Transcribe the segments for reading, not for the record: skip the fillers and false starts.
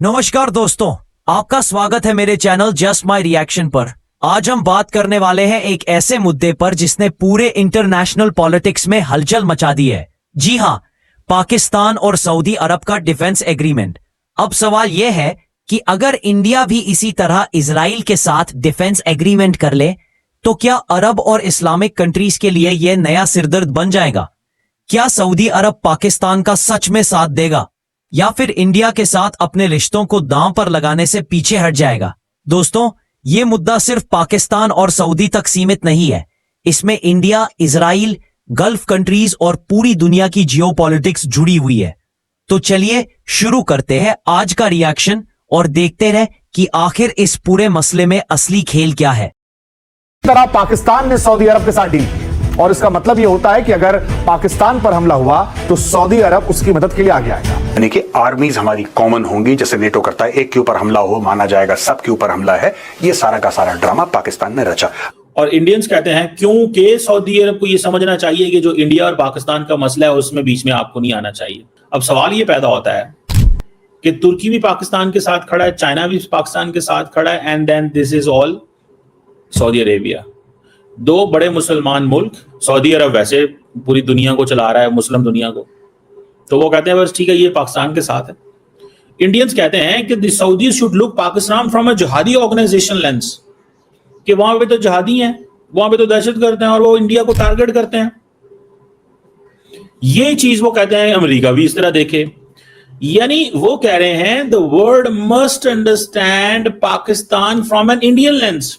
नमस्कार दोस्तों, आपका स्वागत है मेरे चैनल जस्ट माई रिएक्शन पर। आज हम बात करने वाले हैं एक ऐसे मुद्दे पर जिसने पूरे इंटरनेशनल पॉलिटिक्स में हलचल मचा दी है। जी हां, पाकिस्तान और सऊदी अरब का डिफेंस एग्रीमेंट। अब सवाल यह है कि अगर इंडिया भी इसी तरह इजराइल के साथ डिफेंस एग्रीमेंट कर ले तो क्या अरब और इस्लामिक कंट्रीज के लिए यह नया सिरदर्द बन जाएगा? क्या सऊदी अरब पाकिस्तान का सच में साथ देगा या फिर इंडिया के साथ अपने रिश्तों को दांव पर लगाने से पीछे हट जाएगा? दोस्तों, ये मुद्दा सिर्फ पाकिस्तान और सऊदी तक सीमित नहीं है। इसमें इंडिया, इजराइल, गल्फ कंट्रीज और पूरी दुनिया की जियोपॉलिटिक्स जुड़ी हुई है। तो चलिए शुरू करते हैं आज का रिएक्शन और देखते रहे कि आखिर इस पूरे मसले में असली खेल क्या है। तरह पाकिस्तान ने सऊदी अरब के साथ डील की और इसका मतलब यह होता है कि अगर पाकिस्तान पर हमला हुआ तो सऊदी अरब उसकी मदद के लिए आगे आएगा। यानी कि आर्मीज हमारी कॉमन होंगी, जैसे नेटो करता है, एक के ऊपर हमला हो माना जाएगा सबके ऊपर हमला है। ये सारा का सारा ड्रामा पाकिस्तान ने रचा। और इंडियंस कहते हैं क्योंकि सऊदी अरब को ये समझना चाहिए कि जो इंडिया और पाकिस्तान का मसला है उसमें बीच में आपको नहीं आना चाहिए। अब सवाल ये पैदा होता है कि तुर्की भी पाकिस्तान के साथ खड़ा है, चाइना भी पाकिस्तान के साथ खड़ा है, and then this is all Saudi Arabia. दो बड़े मुसलमान मुल्क, सऊदी अरब वैसे पूरी दुनिया को चला रहा है, मुस्लिम दुनिया को, तो वो कहते हैं बस ठीक है ये पाकिस्तान के साथ है। इंडियंस कहते हैं कि the Saudis should look Pakistan from a जिहादी ऑर्गेनाइजेशन लेंस, कि वहां पे तो जिहादी हैं, वहां पे तो दहशतगर्द हैं और वो इंडिया को टारगेट करते हैं। ये चीज वो कहते हैं अमेरिका भी इस तरह देखे। यानी वो कह रहे हैं the world must understand Pakistan from an Indian lens.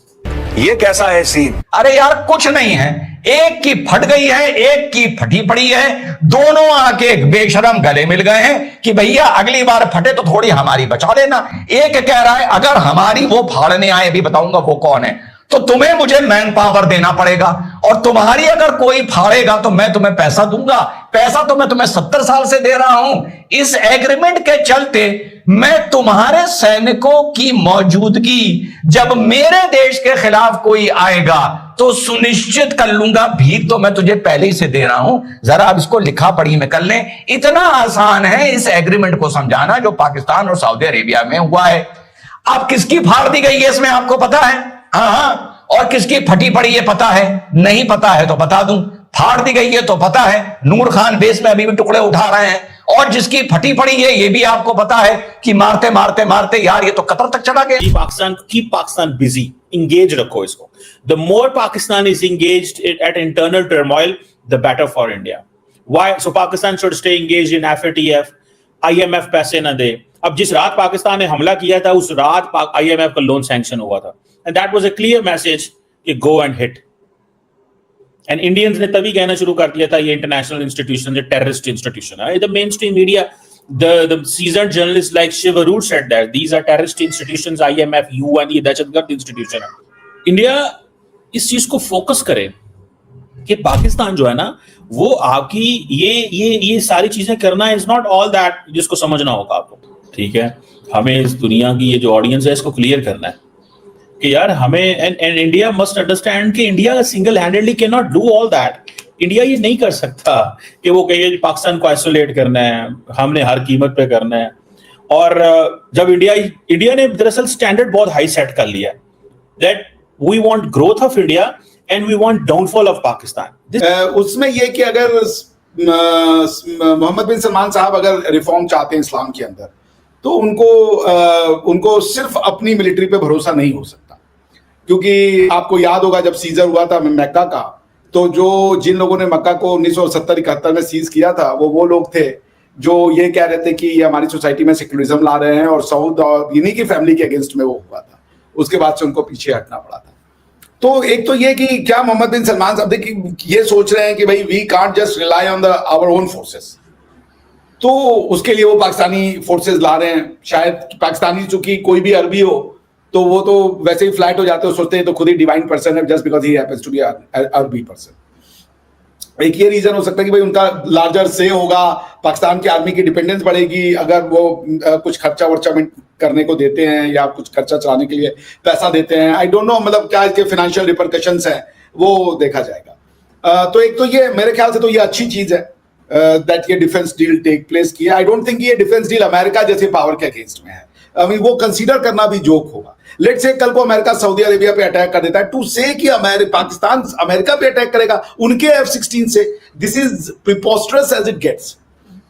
ये कैसा है सीन? अरे यार कुछ नहीं है, एक की फट गई है, एक की फटी पड़ी है, दोनों आके बेशरम गले मिल गए हैं कि भैया अगली बार फटे तो थोड़ी हमारी बचा लेना। एक कह रहा है अगर हमारी वो फाड़ने आए, भी बताऊंगा वो कौन है, तो तुम्हें मुझे मैन पावर देना पड़ेगा, और तुम्हारी अगर कोई फाड़ेगा तो मैं तुम्हें पैसा दूंगा। पैसा तो मैं तुम्हें 70 साल से दे रहा हूं। इस एग्रीमेंट के चलते मैं तुम्हारे सैनिकों की मौजूदगी जब मेरे देश के खिलाफ कोई आएगा तो सुनिश्चित कर लूंगा। भीख तो मैं तुझे पहले ही से दे रहा हूं, जरा अब इसको लिखा पढ़ी में कर लें। इतना आसान है इस एग्रीमेंट को समझाना जो पाकिस्तान और सऊदी अरेबिया में हुआ है। अब किसकी फाड़ दी गई है इसमें आपको पता है? हाँ, और किसकी फटी पड़ी है पता है? नहीं पता है तो बता दूं, फाड़ दी गई है तो पता है, नूर खान बेस में अभी भी टुकड़े उठा रहे हैं। और जिसकी फटी पड़ी है ये भी आपको पता है कि मारते मारते मारते यार ये तो कतर तक चला गया। पाकिस्तान बिजी, इंगेज रखो इसको। The more Pakistan is engaged at internal turmoil the better for India. Why? So Pakistan should stay engaged in FATF. IMF पैसे ना दे। अब जिस रात पाकिस्तान ने हमला किया था उस रात आईएमएफ का लोन सैंक्शन हुआ था, and that was a clear message कि go and hit. And Indians ने तभी कहना शुरू कर दिया था ये इंटरनेशनल इंस्टीट्यूशन ये टेररिस्ट इंस्टीट्यूशन है। The mainstream media, the seasoned journalist like Shiv Arora said that these are terrorist institutions, IMF, UN ये दहशतगर्द इंस्टीट्यूशन है। इंडिया इस चीज को फोकस करे कि पाकिस्तान जो है ना वो आपकी ये सारी चीजें करना इज नॉट ऑल दैट, जिसको समझना होगा आपको। ठीक है, हमें इस दुनिया की ये जो ऑडियंस है इसको क्लियर करना है कि यार हमें एंड इंडिया मस्ट अंडरस्टैंड कि India single handedly can not do all that. India ये नहीं कर सकता कि वो कहे पाकिस्तान को आइसोलेट करना है, हमने हर कीमत पे करना है। और जब इंडिया ने दरअसल स्टैंडर्ड बहुत हाई सेट कर लिया that we want growth of India and we want downfall of Pakistan. उसमें ये कि अगर मोहम्मद बिन सलमान साहब अगर रिफॉर्म चाहते हैं इस्लाम के अंदर तो उनको सिर्फ अपनी मिलिट्री पे भरोसा नहीं हो सकता, क्योंकि आपको याद होगा जब सीजर हुआ था मक्का का, तो जिन लोगों ने मक्का को 1970-71 में सीज किया था वो लोग थे जो ये कह रहे थे कि ये हमारी सोसाइटी में सेक्युलरिज्म ला रहे हैं, और सऊद और इन्हीं की फैमिली के अगेंस्ट में वो हुआ था। उसके बाद से उनको पीछे हटना पड़ा था। तो एक तो ये कि क्या मोहम्मद बिन सलमान साहब देखिए ये सोच रहे हैं कि भाई we can't just rely on our own forces, तो उसके लिए वो पाकिस्तानी फोर्सेस ला रहे हैं। शायद पाकिस्तानी चूंकि कोई भी अरबी हो तो वो तो वैसे ही फ्लैट हो जाते हो, सोचते हैं तो खुद ही डिवाइन पर्सन है just because he happens to be अरबी पर्सन। एक ये रीजन हो सकता है कि भाई उनका लार्जर से होगा, पाकिस्तान की आर्मी की डिपेंडेंस बढ़ेगी अगर वो कुछ खर्चा वर्चा करने को देते हैं या कुछ खर्चा चलाने के लिए पैसा देते हैं। आई डोंट नो, मतलब क्या इसके फाइनेंशियल रिपरकशंस हैं वो देखा जाएगा। तो एक तो ये मेरे ख्याल से तो ये अच्छी चीज है दैट ये डिफेंस डील टेक प्लेस की है। आई डोंट थिंक ये डिफेंस डील अमेरिका जैसे पावर के अगेंस्ट में है। वो कंसीडर करना भी जोक होगा। लेट्स से कल को अमेरिका सऊदी अरेबिया पे अटैक कर देता है, टू से कि पाकिस्तान अमेरिका पे अटैक करेगा उनके F-16 से, this is preposterous as it gets.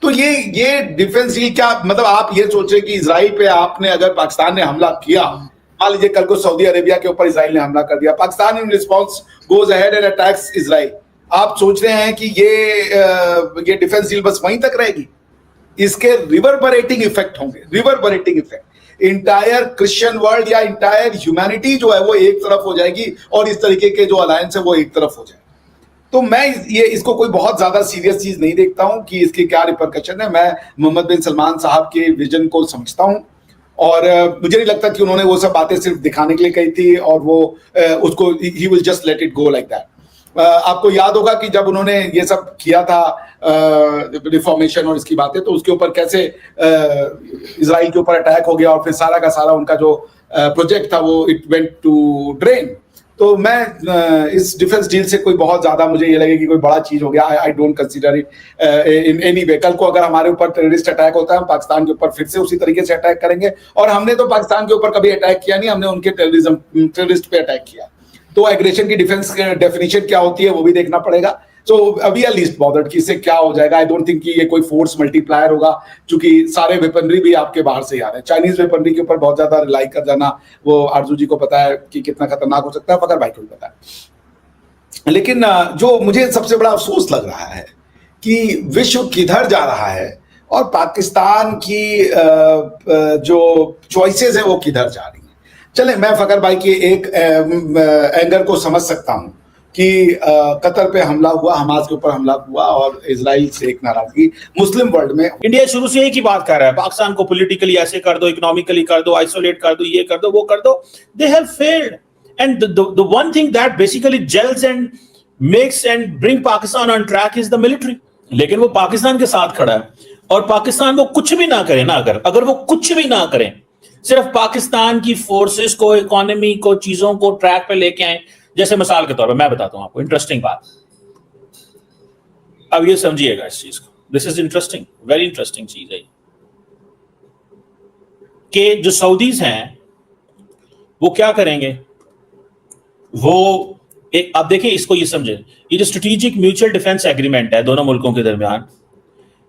तो ये डिफेंस डील क्या मतलब, आप ये सोच रहे कि इजराइल पे आपने अगर पाकिस्तान ने हमला किया, मान लीजिए कल को सऊदी अरेबिया के ऊपर इजराइल ने हमला कर दिया, Pakistan in response goes ahead and attacks Israel, आप सोच रहे हैं कि ये डिफेंस डील बस वहीं तक रहेगी? इसके रिवर्बरेटिंग इफेक्ट होंगे, रिवर्बरेटिंग इफेक्ट इंटायर क्रिश्चियन वर्ल्ड या इंटायर ह्यूमैनिटी जो है वो एक तरफ हो जाएगी और इस तरीके के जो अलायंस है वो एक तरफ हो जाएगा। तो मैं इसको कोई बहुत ज्यादा सीरियस चीज नहीं देखता हूं कि इसके क्या रिपरकशन है। मैं मोहम्मद बिन सलमान साहब के विजन को समझता हूं और मुझे नहीं लगता कि उन्होंने वो सब बातें सिर्फ दिखाने के लिए कही थी और वो उसको he will just let it go like that. आपको याद होगा कि जब उन्होंने ये सब किया था रिफॉर्मेशन और इसकी बातें, तो उसके ऊपर कैसे इजराइल के ऊपर अटैक हो गया और फिर सारा का सारा उनका जो प्रोजेक्ट था वो इट वेंट टू ड्रेन। तो मैं इस डिफेंस डील से कोई बहुत ज्यादा मुझे ये लगे कि कोई बड़ा चीज हो गया, I don't consider it in any way. कल को अगर हमारे ऊपर टेररिस्ट अटैक होता है, हम पाकिस्तान के ऊपर फिर से उसी तरीके से अटैक करेंगे, और हमने तो पाकिस्तान के ऊपर कभी अटैक किया नहीं, हमने उनके टेररिस्ट पे अटैक किया। तो एग्रेशन की डिफेंस डेफिनेशन क्या होती है वो भी देखना पड़ेगा। सो अभी लीस्ट बॉदर्ड कि इससे क्या हो जाएगा। आई डोंट थिंक कि ये कोई फोर्स मल्टीप्लायर होगा, क्योंकि सारे वेपनरी भी आपके बाहर से ही आ रहे हैं। चाइनीज वेपनरी के ऊपर बहुत ज्यादा रिलाई कर जाना, वो आरजू जी को पता है कि कितना खतरनाक हो सकता है, फकर भाई को भी पता है। लेकिन जो मुझे सबसे बड़ा अफसोस लग रहा है कि विश्व किधर जा रहा है और पाकिस्तान की जो चॉइसेस है वो किधर जा रही है। चले, मैं फकर भाई के एक एंगर को समझ सकता हूं कि कतर पे हमला हुआ, हमास के ऊपर हमला हुआ और इजराइल से एक नाराजगी मुस्लिम वर्ल्ड में। इंडिया शुरू से एक ही बात कर रहा है, पाकिस्तान को पॉलिटिकली ऐसे कर दो, इकोनॉमिकली कर दो, आइसोलेट कर दो, ये कर दो, वो कर दो। They have failed and the one thing that basically gels and makes and bring Pakistan on track is the military. लेकिन वो पाकिस्तान के साथ खड़ा है और पाकिस्तान को कुछ भी ना करे ना, अगर वो कुछ भी ना करें, सिर्फ पाकिस्तान की फोर्सेस को, इकोनॉमी को, चीजों को ट्रैक पे लेके आए। जैसे मिसाल के तौर पर मैं बताता हूं आपको इंटरेस्टिंग बात, अब ये समझिएगा इस चीज को, this is interesting, very interesting चीज है कि जो सऊदीज हैं वो क्या करेंगे, वो एक, आप देखिए इसको, ये समझे, ये जो स्ट्रेटेजिक म्यूचुअल डिफेंस एग्रीमेंट है दोनों मुल्कों के दरमियान,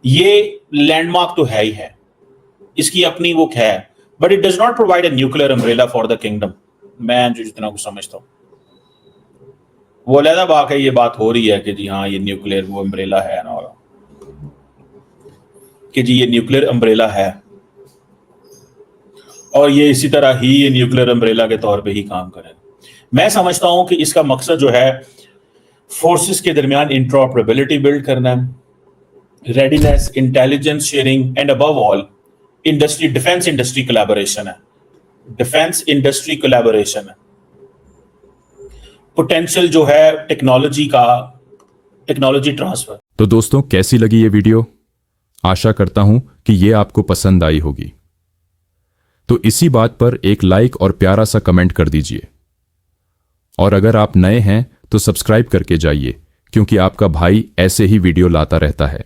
ये लैंडमार्क तो है ही है, इसकी अपनी वो है, but it does not provide a nuclear umbrella for the kingdom. मैं जो जितना कुछ समझता हूं वो अलग बात है, ये बात हो रही है कि जी हाँ ये न्यूक्लियर वो अम्ब्रेला है ना, कि जी ये न्यूक्लियर अम्ब्रेला है और ये इसी तरह ही ये न्यूक्लियर अम्ब्रेला के तौर पे ही काम करेगा। मैं समझता हूं कि इसका मकसद जो है फोर्सेस के दरमियान इंटरऑपरेबिलिटी बिल्ड करना है, readiness, intelligence sharing and above all industry, defence industry collaboration है, डिफेंस इंडस्ट्री कोलैबोरेशन है, पोटेंशियल जो है टेक्नोलॉजी का, टेक्नोलॉजी ट्रांसफर। तो दोस्तों, कैसी लगी ये वीडियो? आशा करता हूं कि ये आपको पसंद आई होगी। तो इसी बात पर एक लाइक और प्यारा सा कमेंट कर दीजिए, और अगर आप नए हैं तो सब्सक्राइब करके जाइए, क्योंकि आपका भाई ऐसे ही वीडियो लाता रहता है।